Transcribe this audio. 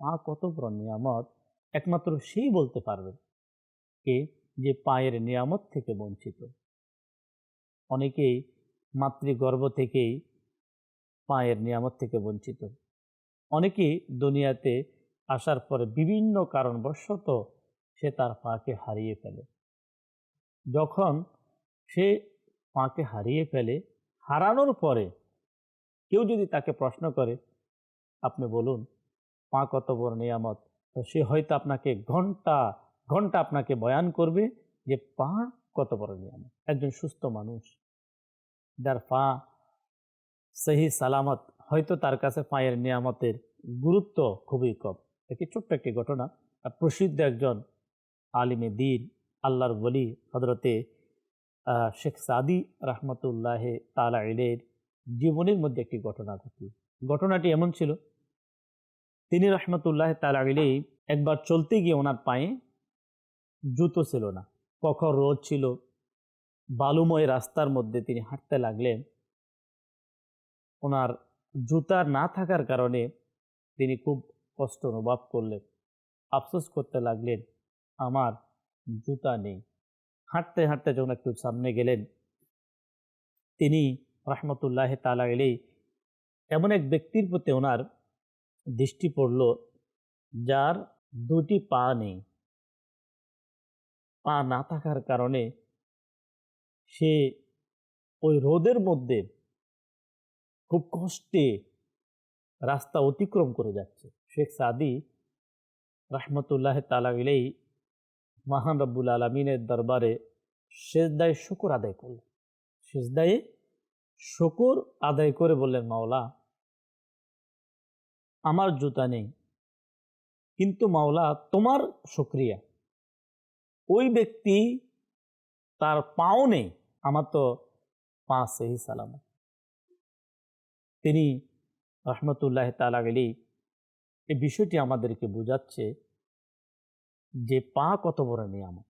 পা কত বড় নিয়ামত একমাত্র সেই বলতে পারবেন, কে, যে পায়ের নিয়ামত থেকে বঞ্চিত। অনেকেই মাতৃগর্ভ থেকেই পায়ের নিয়ামত থেকে বঞ্চিত। অনেকেই দুনিয়াতে আসার পরে বিভিন্ন কারণবশত সে তার পাকে হারিয়ে ফেলে। যখন সে পাকে হারিয়ে ফেলে, হারানোর পরে কেউ যদি তাকে প্রশ্ন করে, আপনি বলুন পা কত বড় নিয়ামত, তো সে হয়তো আপনাকে ঘন্টা ঘন্টা আপনাকে বয়ান করবে যে পা কত বড় নিয়ামত। একজন সুস্থ মানুষ যার পা সহি সালামত, হয়তো তার কাছে পায়ের নিয়ামতের গুরুত্ব খুবই কম। একটি ছোট্ট একটি ঘটনা, প্রসিদ্ধ একজন আলিমে দ্বীন আল্লাহর ওলি হযরতে শেখ সাদি রহমতুল্লাহ তাআলা আলাইহির জীবনের মধ্যে একটি ঘটনা ঘটল। ঘটনাটি এমন ছিল, তিনি রহমতুল্লাহ তাআলা আলাইহি একবার চলতে গিয়ে ওনার পায়ে জুতো ছিল না, প্রখর রোদ ছিল, বালুময় রাস্তার মধ্যে তিনি হাঁটতে লাগলেন। ওনার জুতা না থাকার কারণে তিনি খুব কষ্ট অনুভব করলেন, আফসোস করতে লাগলেন, আমার জুতা নেই। হাঁটতে হাঁটতে যখন একটু সামনে গেলেন, তিনি রহমতুল্লাহ তাআলা আলাইহি এমন এক ব্যক্তির প্রতি ওনার দৃষ্টি পড়ল, যার দুটি পা নেই। পা না থাকার কারণে সে ওই রোদের মধ্যে খুব কষ্টে রাস্তা অতিক্রম করে যাচ্ছে। শেখ সাদি রহমতুল্লাহ তাআলা আলাইহি মহান রব্বুল আলামিনের দরবারে সিজদায়ে শুকর আদায় করলেন। সিজদায়ে শুকর আদায় করে বললেন, মাওলা আমার জুতা নেই, কিন্তু মাওলা তোমার শুকরিয়া, ওই ব্যক্তি তার পাও নেই, আমার তো পা সহি সালামত। তিনি রহমতুল্লাহ তাআলা আলাইহি এই বিষয়টি আমাদেরকে বোঝাচ্ছে যে পা কত বড় নিয়ামত।